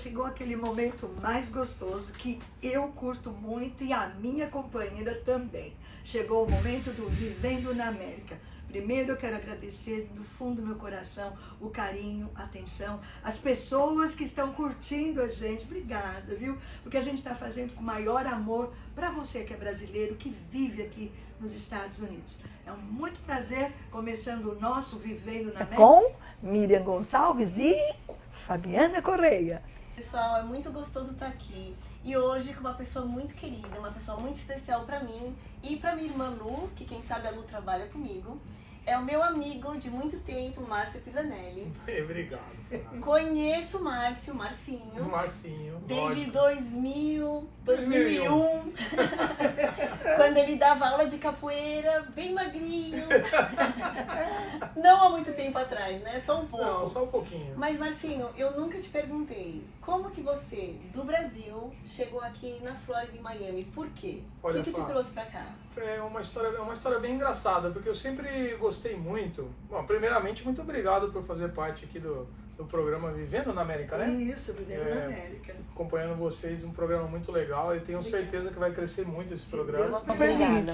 chegou aquele momento mais gostoso que eu curto muito e a minha companheira também. Chegou o momento do Vivendo na América. Primeiro eu quero agradecer do fundo do meu coração o carinho, a atenção, as pessoas que estão curtindo a gente. Obrigada, viu? Porque a gente está fazendo com maior amor para você que é brasileiro, que vive aqui nos Estados Unidos. É um muito prazer, começando o nosso Vivendo na América. Com Miriam Gonçalves e Fabiana Correia. Pessoal, é muito gostoso estar aqui. E hoje com uma pessoa muito querida, uma pessoa muito especial para mim e para minha irmã Lu, que quem sabe a Lu trabalha comigo. É o meu amigo de muito tempo, Márcio Pisanelli. Obrigado. Conheço o Marcinho. Marcinho. Desde 2000, 2001. Quando ele dava aula de capoeira, bem magrinho. Não há muito tempo atrás, né? Só um pouco. Não, só um pouquinho. Mas Marcinho, eu nunca te perguntei, como que você, do Brasil, chegou aqui na Flórida e Miami? Por quê? O que te trouxe pra cá? É uma história bem engraçada, porque eu sempre gostei muito. Bom, primeiramente, muito obrigado por fazer parte aqui do programa Vivendo na América, né? Isso, Vivendo na América. Acompanhando vocês, um programa muito legal. Eu tenho certeza que vai crescer muito esse programa. Obrigada.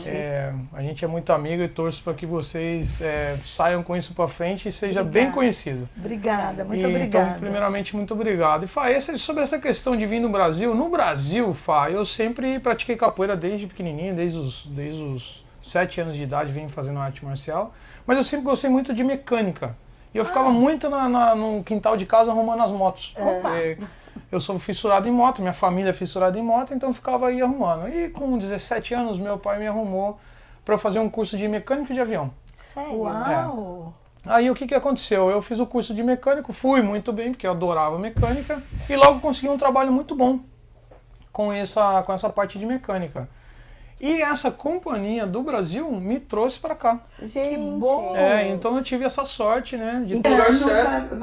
A gente é muito amigo e torço para que vocês saiam com isso para frente e seja bem conhecido. Obrigada, muito obrigada. Então, primeiramente, muito obrigado. E Fá, sobre essa questão de vir no Brasil, Fá, eu sempre pratiquei capoeira desde pequenininho, desde os 7 anos de idade, venho fazendo arte marcial, mas eu sempre gostei muito de mecânica. E eu ficava muito no quintal de casa arrumando as motos. Eu sou fissurado em moto, minha família é fissurada em moto, então eu ficava aí arrumando. E com 17 anos, meu pai me arrumou para fazer um curso de mecânico de avião. Sério? Uau! Aí o que aconteceu? Eu fiz o curso de mecânico, fui muito bem, porque eu adorava mecânica, e logo consegui um trabalho muito bom com essa parte de mecânica. E essa companhia do Brasil me trouxe para cá. Gente, que bom! Então eu tive essa sorte, né? De Então, lugar certo.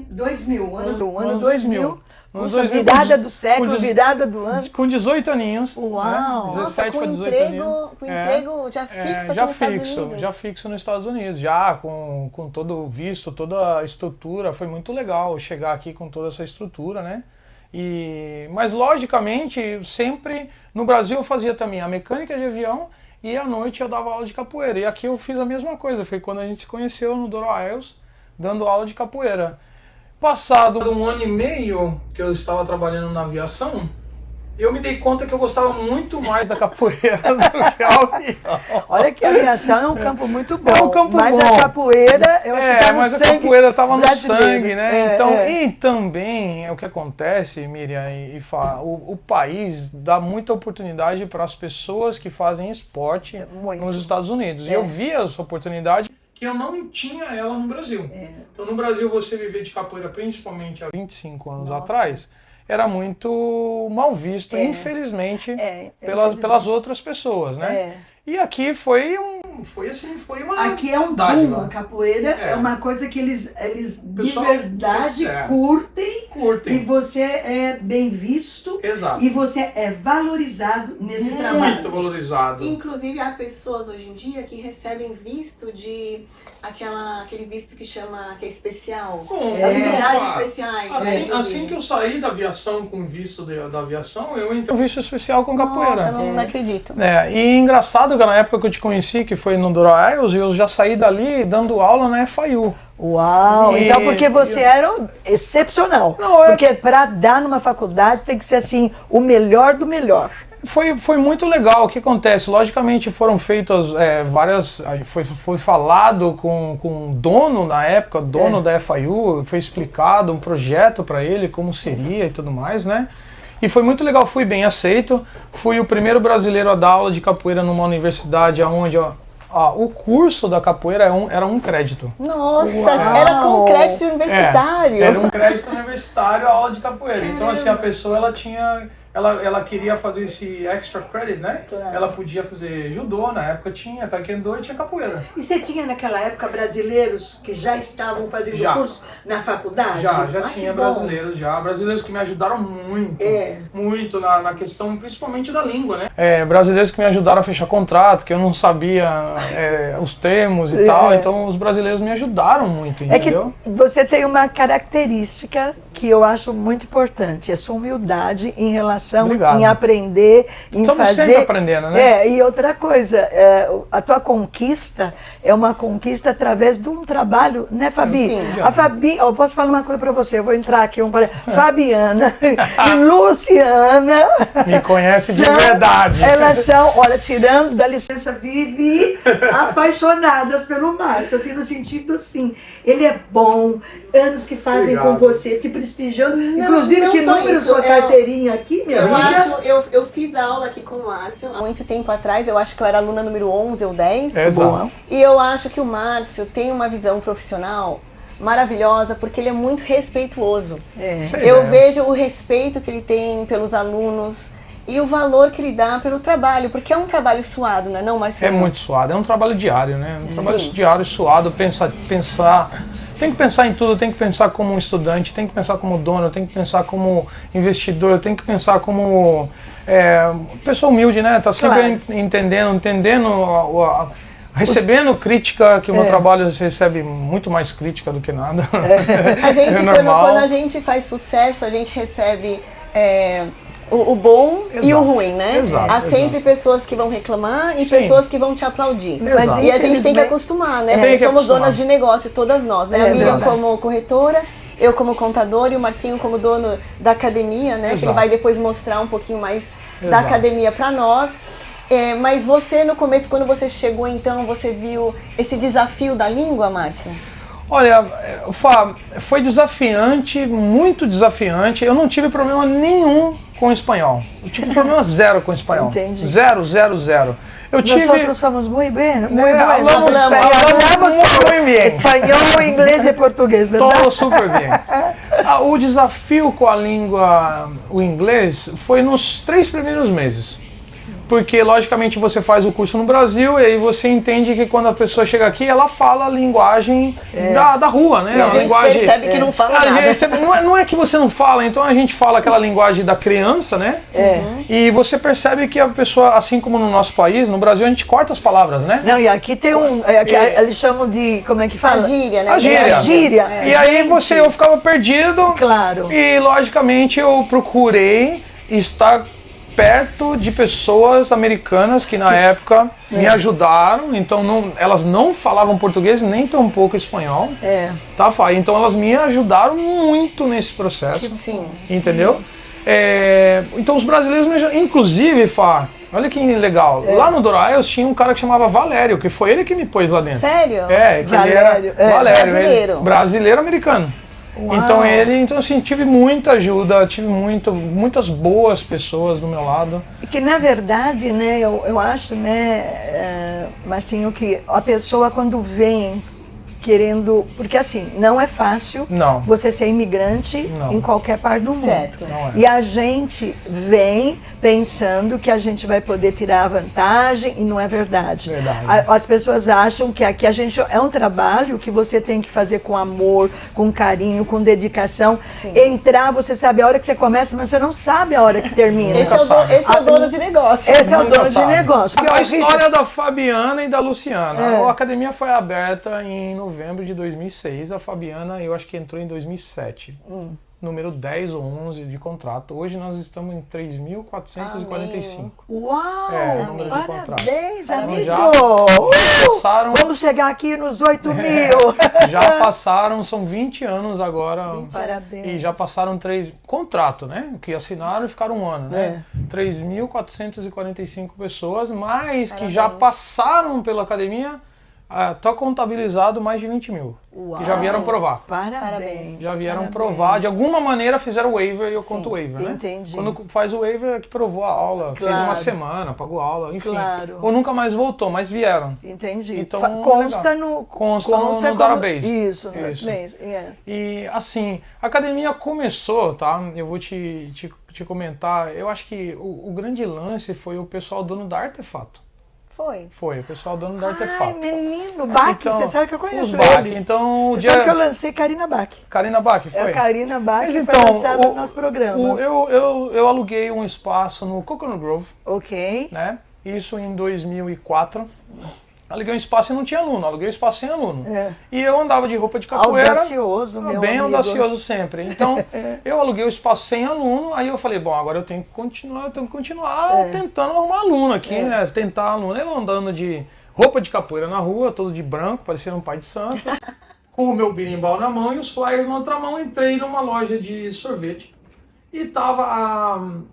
2000. Ano 2000. Nos Puxa, 2000, virada do século, com virada do ano. Com 18 aninhos. Uau! Né? 17 com para 18 aninhos. Com emprego já fixo aqui já nos Estados Unidos? Já fixo nos Estados Unidos. Já com todo o visto, toda a estrutura. Foi muito legal chegar aqui com toda essa estrutura, né? Mas logicamente, sempre no Brasil eu fazia também a mecânica de avião e à noite eu dava aula de capoeira. E aqui eu fiz a mesma coisa, foi quando a gente se conheceu no Doro Isles, dando aula de capoeira. Passado 1 ano e meio que eu estava trabalhando na aviação, eu me dei conta que eu gostava muito mais da capoeira do que a avião. Olha que a aviação é um campo muito bom. É um campo mas bom. A capoeira, eu acho que tá no mas sangue a capoeira estava no brasileiro. sangue, né? E também o que acontece, Miriam e Fá, o país dá muita oportunidade para as pessoas que fazem esporte nos Estados Unidos. E eu vi essa oportunidade que eu não tinha ela no Brasil. Então no Brasil você viver de capoeira, principalmente há 25 anos atrás, era muito mal visto, infelizmente, pelas outras pessoas, né? E aqui foi uma Aqui é um dádiva. boom, a capoeira é uma coisa que eles Pessoal, de verdade curtem e você é bem visto. Exato. E você é valorizado nesse trabalho. Muito valorizado. Inclusive há pessoas hoje em dia que recebem visto de aquele visto que chama, que é especial. Habilidades especiais. Assim que eu saí da aviação com visto da aviação, eu entrei no visto especial com capoeira. Nossa, não acredito. E engraçado que na época que eu te conheci, que foi no Doro Isles, eu já saí dali dando aula na FIU. Uau! Então porque você era excepcional. Porque para dar numa faculdade tem que ser assim, o melhor do melhor. Foi muito legal. O que acontece? Logicamente foram feitas várias... Foi falado com o dono na época, dono da FIU, foi explicado um projeto para ele, como seria e tudo mais, né? E foi muito legal, fui bem aceito. Fui o primeiro brasileiro a dar aula de capoeira numa universidade onde o curso da capoeira era um crédito. Nossa, era com crédito universitário. Era um crédito universitário a aula de capoeira. Então assim, a pessoa ela tinha ela queria fazer esse extra credit, né? Claro. Ela podia fazer judô, na época tinha taekwondo e tinha capoeira. E você tinha naquela época brasileiros que já estavam fazendo Já. curso na faculdade? Já Ah, tinha que bom. brasileiros que me ajudaram muito, É. muito na questão principalmente da língua, né? Brasileiros que me ajudaram a fechar contrato, que eu não sabia os termos e tal, então os brasileiros me ajudaram muito, É que entendeu? você tem uma característica que eu acho muito importante, a sua humildade em relação Obrigado. em aprender, em Estamos fazer. sempre aprendendo, né? E outra coisa, a tua conquista é uma conquista através de um trabalho, né, Fabi? Sim. A Fabi, eu posso falar uma coisa para você, eu vou entrar aqui, Fabiana e Luciana. Me conhece de são- verdade. Elas são, olha, tirando da licença. Vive apaixonadas pelo Márcio, assim, no sentido assim, ele é bom, anos que fazem Obrigado. com você, que prestigiando, inclusive não que só número isso, sua carteirinha aqui, minha Eu amiga. acho, eu fiz aula aqui com o Márcio há muito tempo atrás, eu acho que eu era aluna número 11 ou 10. Exato. E eu acho que o Márcio tem uma visão profissional maravilhosa, porque ele é muito respeituoso. Sei Eu é. vejo o respeito que ele tem pelos alunos e o valor que ele dá pelo trabalho, porque é um trabalho suado, não é não, É Marcelo? muito suado, é um trabalho diário, né? Um trabalho Sim. diário, suado, pensar, tem que pensar em tudo, tem que pensar como um estudante, tem que pensar como dono, tem que pensar como investidor, tem que pensar como pessoa humilde, né? Tá sempre entendendo, recebendo crítica, que o meu trabalho recebe muito mais crítica do que nada. A gente, É normal. quando a gente faz sucesso, a gente recebe o bom e o Exato. ruim, né? Exato, Há sempre pessoas que vão reclamar e Sim. pessoas que vão te aplaudir. Exato. E a gente tem que Infelizmente- acostumar, né? Tem Porque que somos acostumar. donas de negócio, todas nós, né? É A Miriam verdade. como corretora, eu como contador e o Marcinho como dono da academia, né? Que ele Exato. vai depois mostrar um pouquinho mais da Exato. academia para nós. Mas você, no começo, quando você chegou, então, você viu esse desafio da língua, Márcia? Olha, Fá, foi desafiante, muito desafiante. Eu não tive problema nenhum com o espanhol. Eu tive problema zero com o espanhol. Entendi. Zero, zero, zero. Eu tive... Nosotros somos muy bem, muy hablamos muy bien. espanhol, inglês e português, verdade? Todo super bem. O desafio com a língua, o inglês, foi nos 3 primeiros meses. Porque, logicamente, você faz o curso no Brasil e aí você entende que quando a pessoa chega aqui, ela fala a linguagem da rua, né? E a gente linguagem, percebe que não fala a nada. gente- não é que você não fala, então a gente fala aquela linguagem da criança, né? E você percebe que a pessoa, assim como no nosso país, no Brasil, a gente corta as palavras, né? Não, e aqui tem eles chamam de, como é que fala? A gíria, né? A gíria. A gíria. E aí eu ficava perdido. Claro. E logicamente eu procurei estar perto de pessoas americanas que na época me ajudaram. Então elas não falavam português nem tão pouco espanhol. Tá, Fá? Então elas me ajudaram muito nesse processo. Sim. Entendeu? Então os brasileiros me ajudaram. Inclusive, Fá, olha que legal. Lá no Doraeus tinha um cara que chamava Valério, que foi ele que me pôs lá dentro. Sério? Que ele era Valério, Valério, Brasileiro. brasileiro americano. Então assim, tive muita ajuda, tive muitas boas pessoas do meu lado. Que na verdade, né, eu acho, né, Marcinho, que a pessoa quando vem querendo, porque assim, não é fácil Não. você ser imigrante Não. em qualquer parte do mundo. Certo. Não é. E a gente vem pensando que a gente vai poder tirar a vantagem e não é verdade. Verdade. As pessoas acham que aqui a gente é um trabalho que você tem que fazer com amor, com carinho, com dedicação. Sim. Entrar, você sabe a hora que você começa, mas você não sabe a hora que termina. Esse é o dono de negócio. Esse é o Nunca dono de sabe. negócio. A história da Fabiana e da Luciana. A academia foi aberta em novembro de 2006. A Fabiana, eu acho que entrou em 2007. Número 10 ou 11 de contrato. Hoje nós estamos em 3.445. Uau! É, número de contrato. Parabéns, amigo! Já passaram- Vamos chegar aqui nos 8 mil! Já passaram, são 20 anos agora. Parabéns. E já passaram 3 contrato, né? Que assinaram e ficaram um ano, né? 3.445 pessoas, mas que já passaram pela academia, está contabilizado mais de 20 mil. Que já vieram provar. Parabéns. Já vieram Parabéns. provar. De alguma maneira fizeram o waiver e eu conto o waiver, né? Entendi. Quando faz o waiver é que provou a aula, fez Claro. uma semana, pagou aula, enfim. Claro. Ou nunca mais voltou, mas vieram. Entendi. Então, Consta legal. no... Consta no como- database. Isso, no Isso. database. Yes. E assim, a academia começou, tá? Eu vou te te comentar, eu acho que o grande lance foi o pessoal dono da Artefato. Foi. O pessoal dono da Ai, Artefato. menino, Bach, Então, você sabe que eu conheço os Bach. eles. Então, Você sabe que eu lancei Karina Bach. Karina Bach, foi? É a Karina Bach Mas que então, foi lançada no nosso programa. eu aluguei um espaço no Coconut Grove, Ok. né? Isso em 2004. Aluguei um espaço e não tinha aluno, aluguei um espaço sem aluno. É. E eu andava de roupa de capoeira. Audacioso, meu Bem amigo. audacioso sempre. Então, eu aluguei o espaço sem aluno, aí eu falei, bom, agora eu tenho que continuar tentando arrumar aluno aqui, né? Tentar aluno. Eu andando de roupa de capoeira na rua, todo de branco, parecendo um pai de santo, com o meu berimbau na mão e os flyers na outra mão, entrei numa loja de sorvete. E tava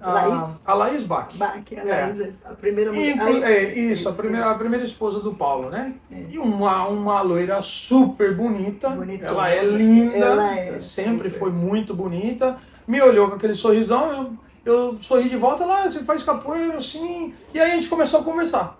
a Laís Bach. Bach, a Laís, a primeira mulher. A primeira esposa do Paulo, né? E uma loira super bonita. Bonitona. Ela é linda. Ela é sempre super. foi muito bonita. Me olhou com aquele sorrisão, eu sorri de volta lá, você faz capoeira, assim. E aí a gente começou a conversar.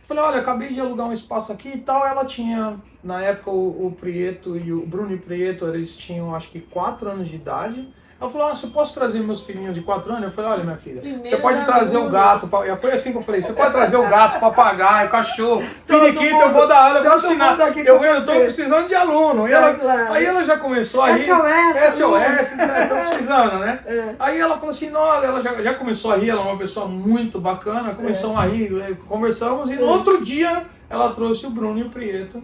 Falei, olha, acabei de alugar um espaço aqui e tal. Ela tinha, na época, o Prieto e o Bruno e Prieto, eles tinham acho que 4 anos de idade. Ela falou, você posso trazer meus filhinhos de 4 anos? Eu falei, olha minha filha, você pode trazer o gato, foi assim que eu falei, você pode trazer o gato, o papagaio, o cachorro, periquito, eu vou dar aula, eu vou ensinar, eu tô precisando de aluno. E aí ela já começou a rir, SOS, tô precisando, né? Aí ela falou assim, nossa, ela já começou a rir, ela é uma pessoa muito bacana, começou a rir, conversamos, e no outro dia ela trouxe o Bruno e o Prieto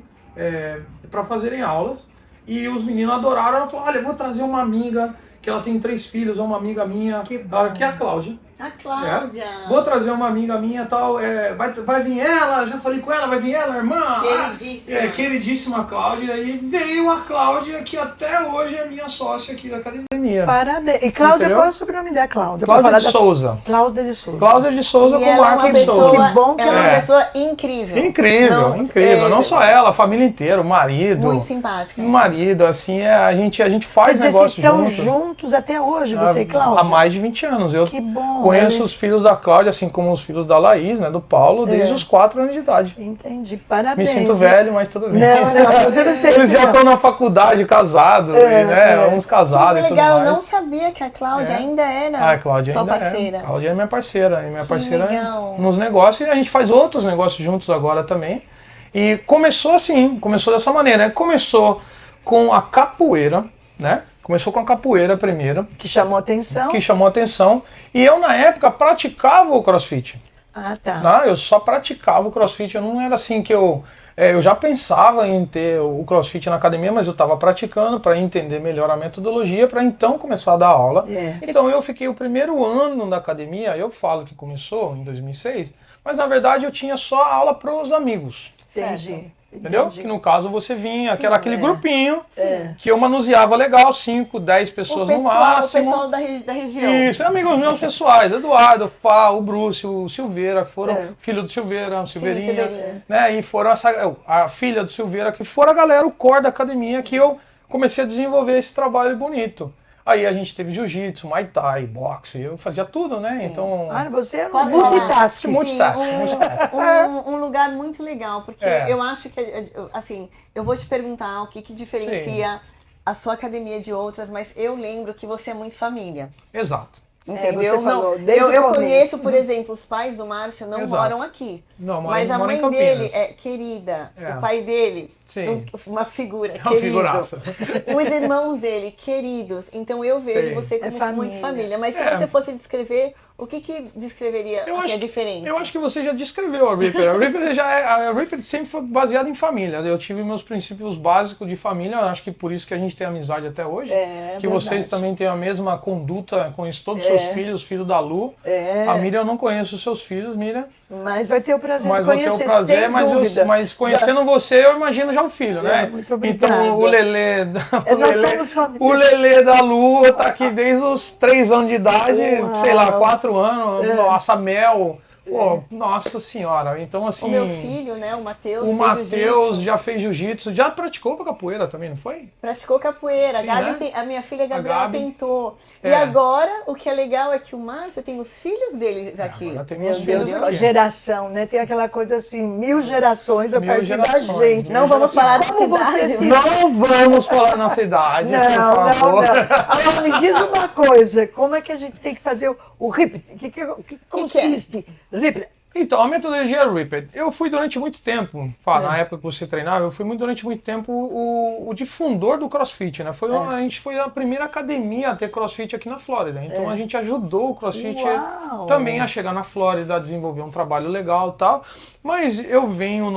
para fazerem aulas, e os meninos adoraram. Ela falou, olha, eu vou trazer uma amiga, que ela tem 3 filhos, uma amiga minha, que é a Cláudia. A Cláudia. Vou trazer uma amiga minha, tal, vai vir ela, já falei com ela, vai vir ela, irmã. Queridíssima. Queridíssima Cláudia. E veio a Cláudia, que até hoje é minha sócia aqui da academia. Parabéns. E Cláudia, Entendeu? qual é o sobrenome dela, Cláudia? Cláudia de Souza. Cláudia de Souza. Cláudia de Souza E com ela é uma Marcos de pessoa, Souza. Que bom que ela é uma é. pessoa incrível. Incrível, incrível. Não só ela, a família inteira, o marido. Muito simpática. O marido, assim, a gente faz Quer dizer, vocês negócio estão junto. juntos até hoje, você e Cláudia? Há mais de 20 anos. Eu Que bom. conheço Ele- os filhos da Cláudia, assim como os filhos da Laís, né, do Paulo, desde os 4 anos de idade. Entendi, Me parabéns. sinto velho, mas tudo bem. Não, mas eu não sei. Eles já estão na faculdade, casados, né? Uns casados Que e tudo legal, mais. eu não sabia que a Cláudia É. ainda era A Cláudia sua ainda parceira. é. Cláudia é minha parceira. E minha parceira legal. nos negócios. E a gente faz outros negócios juntos agora também. E começou assim, começou dessa maneira, né? Começou com a capoeira, né? Começou com a capoeira primeiro, Que chamou atenção. que chamou a atenção. E eu, na época, praticava o CrossFit. Ah, tá. Não, eu só praticava o CrossFit. Eu não era assim que eu já pensava em ter o CrossFit na academia, mas eu estava praticando para entender melhor a metodologia, para então começar a dar aula. É. Então eu fiquei o primeiro ano da academia, eu falo que começou em 2006, mas na verdade eu tinha só aula para os amigos. Entendi. Entendeu? Entendi. Que no caso você vinha, aquele grupinho É. que eu manuseava legal, 5, 10 pessoas no O máximo. pessoal da região. Isso, amigos meus pessoais, Eduardo, Fá, o Bruce, o Silveira, que foram É. filho do Silveira, o Silveirinha, Silveirinha. né? E foram a filha do Silveira, que foram a galera, o core da academia, que eu comecei a desenvolver esse trabalho bonito. Aí a gente teve jiu-jitsu, muay thai, boxe, eu fazia tudo, né? Sim. Então, Ah, você é um Posso falar? multitasking. multitasking. Um lugar muito legal, porque É. eu acho que, assim, eu vou te perguntar o que diferencia a sua academia de outras, mas eu lembro que você é muito família. Exato. Entendeu? você falou, Não, desde o eu começo. conheço, por exemplo, os pais do Márcio não Exato. moram aqui. Não, Mas a mora em mãe Campinas. dele é querida, É. o pai dele, Sim. uma figura, É uma querido. figuraça. Os irmãos dele, queridos. Então eu vejo Sim. você como família. muito família. Mas se É. você fosse descrever, o que descreveria a diferença? Eu acho que você já descreveu a Reaper. A Reaper sempre foi baseada em família. Eu tive meus princípios básicos de família. Acho que por isso que a gente tem amizade até hoje. É, que verdade. vocês também têm a mesma conduta com todos os seus filhos, filho da Lu. É. A Miriam, eu não conheço os seus filhos, Miriam. Mas vai ter o prazer Mas de vou ter conhecer, o prazer, sem mas, dúvida. mas conhecendo você, eu imagino já o filho, né? muito obrigada. Então o Lelê, Nós somos família. o Lelê da Lu tá aqui desde os 3 anos de idade, Uau. sei lá, 4 anos. A Samel, Pô, nossa senhora. Então, assim... O meu filho, né, o Matheus, O fez Matheus jiu-jitsu. já fez jiu-jitsu, já praticou pra capoeira também, não foi? Praticou capoeira. Sim, A Gabi né? a minha filha Gabriela Gabi. tentou. É. E agora, o que é legal é que o Márcio tem os filhos deles aqui. Agora tem Meu meus Deus, filhos aqui. geração, né? Tem aquela coisa assim, 1000 gerações a Mil partir gerações, da gente. mil Não vamos falar da Como você cidade. se... Não vamos falar na cidade, por Não, não, favor. não. Agora, me diz uma coisa, como é que a gente tem que fazer o repeat? O que consiste? Repeat. Então, a metodologia Ripped, eu fui durante muito tempo, na época que você treinava, eu fui durante muito tempo o difundor do CrossFit, né? A gente foi a primeira academia a ter CrossFit aqui na Flórida, então a gente ajudou o CrossFit Uau. também a chegar na Flórida, a desenvolver um trabalho legal e tal, mas eu vinha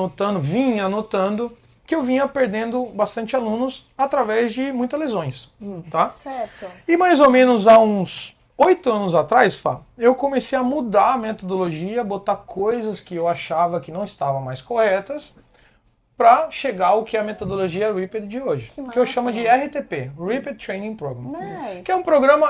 notando que eu vinha perdendo bastante alunos através de muitas lesões, tá? Certo. E mais ou menos há uns 8 anos atrás, Fá, eu comecei a mudar a metodologia, botar coisas que eu achava que não estavam mais corretas para chegar ao que é a metodologia Ripped de hoje, que eu chamo de RTP, Ripped Training Program, Nice. que é um programa,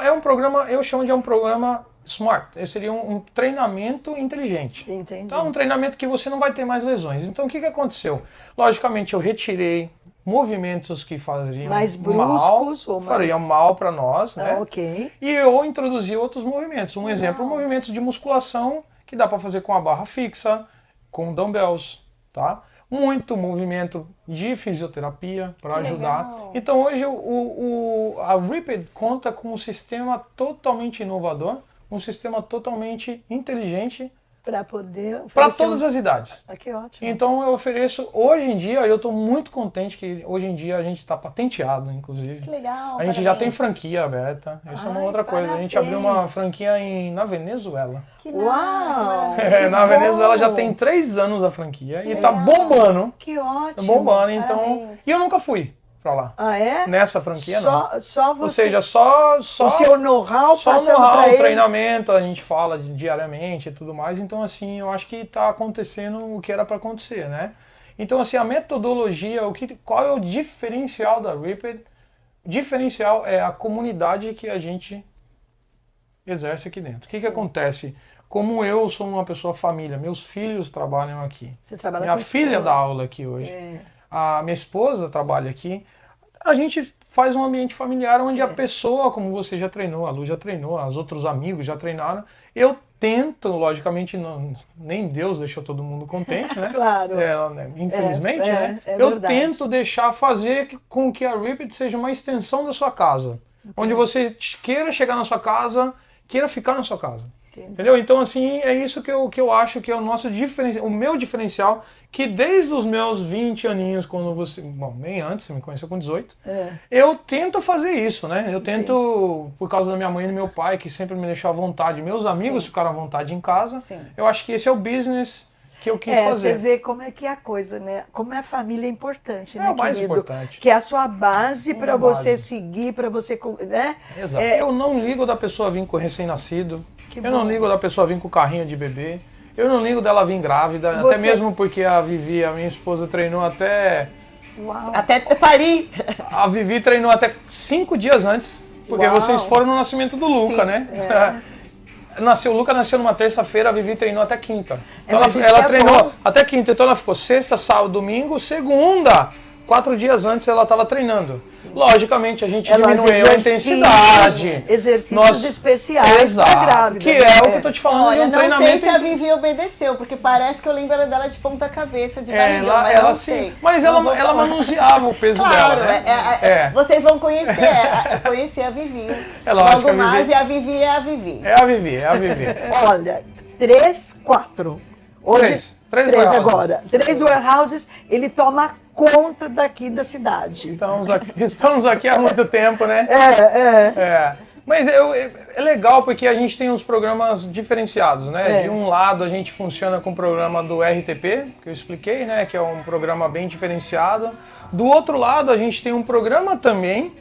eu chamo de um programa smart, esse seria um treinamento inteligente. Entendi. Então, é um treinamento que você não vai ter mais lesões. Então, o que aconteceu? Logicamente, eu retirei movimentos que faziam Mais bruscos ou mais... fariam mal para nós, né? Ok. E eu introduzi outros movimentos. Um exemplo, movimentos de musculação que dá para fazer com a barra fixa, com dumbbells, tá? Muito movimento de fisioterapia para ajudar. legal. Então hoje a Ripped conta com um sistema totalmente inovador, um sistema totalmente inteligente Para poder... para oferecer todas as idades. Ah, que ótimo. Então eu ofereço, hoje em dia, eu estou muito contente que hoje em dia a gente está patenteado, inclusive. Que legal. A gente já tem parabéns. franquia aberta, isso é uma Ai, outra coisa. A gente parabéns. abriu uma franquia na Venezuela. Que Uau. maravilha. Na Venezuela já bom. tem 3 anos a franquia e legal. tá bombando. Que Tá ótimo. bombando, então. Parabéns. E eu nunca fui pra lá. Ah, é? Nessa franquia, não. Só você... Ou seja, só o seu know-how só o passando know-how, para o eles. treinamento, a gente fala diariamente e tudo mais. Então, assim, eu acho que tá acontecendo o que era para acontecer, né? Então, assim, a metodologia, qual é o diferencial da Ripped? O diferencial é a comunidade que a gente exerce aqui dentro. O que acontece? Como eu sou uma pessoa família, meus filhos trabalham aqui. Você trabalha Minha com filha escola. dá aula aqui hoje. É. A minha esposa trabalha aqui. A gente faz um ambiente familiar onde a pessoa, como você já treinou, a Lu já treinou, os outros amigos já treinaram. Eu tento, logicamente, nem Deus deixou todo mundo contente, né? Claro. Né? Infelizmente, né? É Eu verdade. tento fazer com que a Ripped seja uma extensão da sua casa. Onde você queira chegar na sua casa, queira ficar na sua casa. Entendeu? Então, assim, é isso que eu acho que é o nosso diferencial, o meu diferencial, que desde os meus 20 aninhos, quando você... Bom, nem antes, você me conheceu com 18. Eu tento fazer isso, né? Eu tento, por causa da minha mãe e do meu pai, que sempre me deixou à vontade, meus amigos ficaram à vontade em casa. Sim. Eu acho que esse é o business que eu quis Você fazer. vê como é que é a coisa, né? como a família é importante, né, É o mais querido? importante. Que é a sua base para a você base. seguir, para você... né? Exato. Eu não ligo da pessoa vir com recém-nascido, eu não ligo da pessoa vir com carrinho de bebê, eu não ligo dela vir grávida, até Você- mesmo porque a Vivi, a minha esposa, treinou até... Uau. Até parir. A Vivi treinou até 5 dias antes, porque Uau. vocês foram no nascimento do Luca, Sim, né? O Luca nasceu numa terça-feira, a Vivi treinou até quinta. Então mas isso ela é treinou bom. até quinta, então ela ficou sexta, sábado, domingo, segunda. 4 dias antes ela estava treinando. Logicamente a gente Nós diminuiu a intensidade. Exercícios especiais para Exato, grávida. que né? é o que eu tô te falando Olha, de um não sei treinamento. se a Vivi obedeceu, porque parece que eu lembro dela de ponta cabeça, de barriga, mas ela não sim, sei. mas Não ela vou falar. manuseava o peso Claro, dela, né? vocês vão conhecer a Vivi. É lógico, Logo a Vivi- mais, e a Vivi é a Vivi. É a Vivi, é a Vivi. Olha, 3, 4. Hoje, Três 3 warehouses. agora. 3 warehouses, ele toma conta daqui da cidade. Estamos aqui há muito tempo, né? Mas é legal porque a gente tem uns programas diferenciados, né? De um lado a gente funciona com o programa do RTP, que eu expliquei, né? Que é um programa bem diferenciado. Do outro lado a gente tem um programa também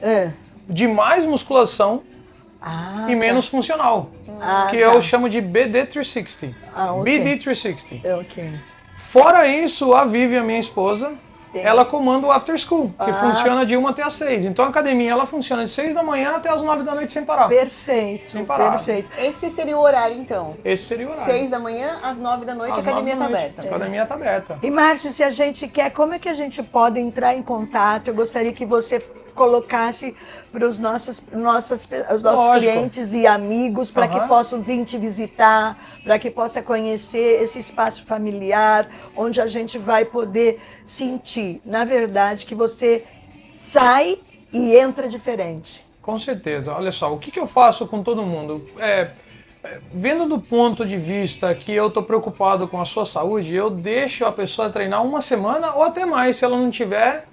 de mais musculação e menos funcional, que eu chamo de BD360. Ah, ok. BD360. Ok. Fora isso, a Vivi, a minha esposa, ela comanda o After School, que funciona de 1 até as 6. Então a academia ela funciona de 6 da manhã até as 9 da noite sem parar. Perfeito, Sem parar. perfeito. Esse seria o horário, então. Esse seria o horário. 6 da manhã, às 9 da noite, a Às 9 academia da tá noite. aberta. A academia está aberta. E Márcio, se a gente quer, como é que a gente pode entrar em contato? Eu gostaria que você colocasse para os nossos Lógico. clientes e amigos, para que possam vir te visitar, para que possa conhecer esse espaço familiar, onde a gente vai poder sentir, na verdade, que você sai e entra diferente. Com certeza. Olha só, o que eu faço com todo mundo? Vendo do ponto de vista que eu estou preocupado com a sua saúde, eu deixo a pessoa treinar 1 semana ou até mais, se ela não tiver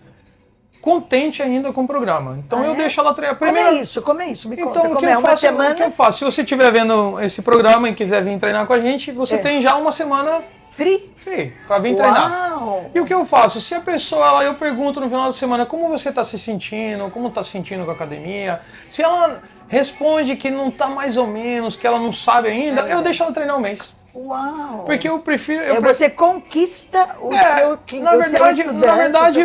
contente ainda com o programa. Então eu deixo ela treinar. Primeiro, Como é isso? Me conta. então, o que eu faço? Se você estiver vendo esse programa e quiser vir treinar com a gente, você tem já 1 semana Free? para vir treinar. E o que eu faço? Se a pessoa, eu pergunto no final da semana como você está se sentindo, como está se sentindo com a academia, se ela responde que não está mais ou menos, que ela não sabe ainda, eu deixo ela treinar 1 mês. Uau! Porque eu prefiro... Você conquista o seu na verdade, estudante,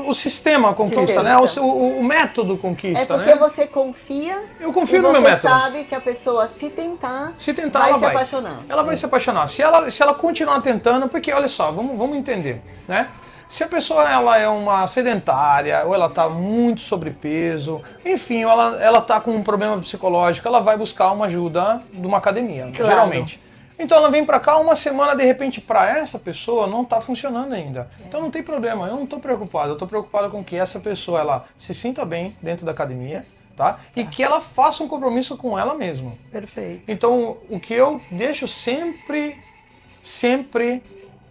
o sistema conquista, né? O método conquista, É porque né? você confia. Eu confio e no meu você método. sabe que a pessoa, se tentar ela se vai apaixonar. Ela vai se apaixonar. Se ela continuar tentando, porque olha só, vamos entender, né? Se a pessoa ela é uma sedentária, ou ela está muito sobrepeso, enfim, ou ela está com um problema psicológico, ela vai buscar uma ajuda de uma academia, Claro. geralmente. Então ela vem pra cá 1 semana, de repente pra essa pessoa não tá funcionando ainda. Então não tem problema, eu não tô preocupado. Eu tô preocupado com que essa pessoa ela se sinta bem dentro da academia, tá? E que ela faça um compromisso com ela mesma. Perfeito. Então o que eu deixo sempre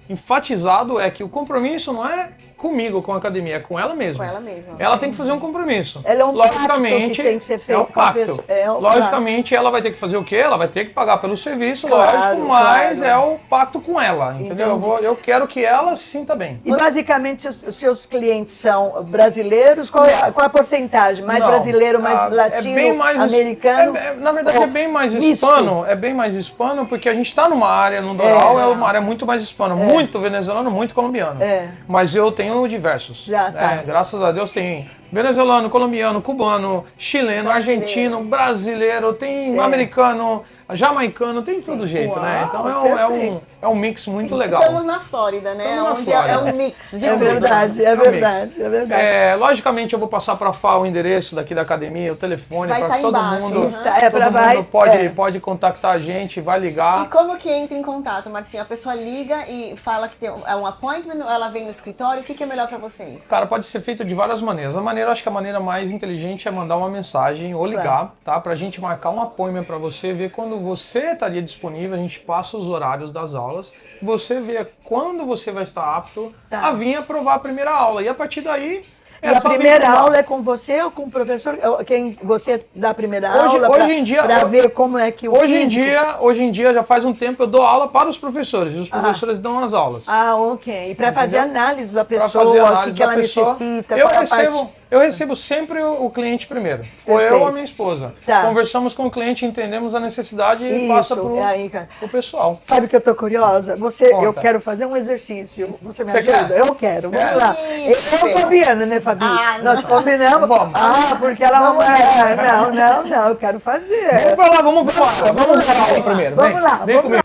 enfatizado é que o compromisso não é comigo, com a academia, é com ela mesma. Com ela mesma. Ela tem que fazer um compromisso. Ela é um pacto Logicamente, que tem que ser feito é o com a pacto. pessoa. Logicamente, ela vai ter que fazer o quê? Ela vai ter que pagar pelo serviço, Claro, lógico, mas claro. é o pacto com ela, entendeu? Eu quero que ela se sinta bem. E basicamente os seus clientes são brasileiros? Qual é a porcentagem? Mais Não, brasileiro, mais latino, é bem mais americano? na verdade, é bem mais misto? hispano. É bem mais hispano, porque a gente está numa área, no Doral, é uma área muito mais hispana. Muito venezuelano, muito colombiano. Mas eu tenho diversos. Já tá. Graças a Deus tem venezuelano, colombiano, cubano, chileno, argentino, brasileiro, tem americano, jamaicano, tem todo jeito, né? Então é um mix muito legal. Estamos na Flórida, né? Estamos na Onde Flórida. é um mix de É tudo. verdade, é um verdade, mix. é verdade. Logicamente eu vou passar para a FA o endereço daqui da academia, o telefone, Vai para tá que todo embaixo, mundo, né? todo mundo pode contactar a gente, vai ligar. E como que entra em contato, Marcinho? A pessoa liga e fala que é um appointment, ou ela vem no escritório, o que é melhor para vocês? Cara, pode ser feito de várias maneiras. Acho que a maneira mais inteligente é mandar uma mensagem ou ligar, tá? Pra gente marcar um appointment pra você, ver quando você estaria disponível, a gente passa os horários das aulas, você vê quando você vai estar apto a vir aprovar a primeira aula. E a partir daí... E a primeira aula é com você ou com o professor? Quem você dá a primeira aula para ver como é que o Hoje em dia, já faz um tempo, eu dou aula para os professores. E os professores dão as aulas. Ah, ok. E para fazer análise da pessoa, o que ela necessita, eu recebo sempre o cliente primeiro. Ou eu ou a minha esposa. Conversamos com o cliente, entendemos a necessidade e passa para o pessoal. Sabe que eu tô curiosa? Eu quero fazer um exercício. Você me ajuda? Quer? Eu quero. Vamos lá. Eu sou Fabiana, né, Fabi? Nós combinamos. Porque ela não. Eu quero fazer. Vamos lá, vamos falar primeiro. Vamos lá. Vem comigo.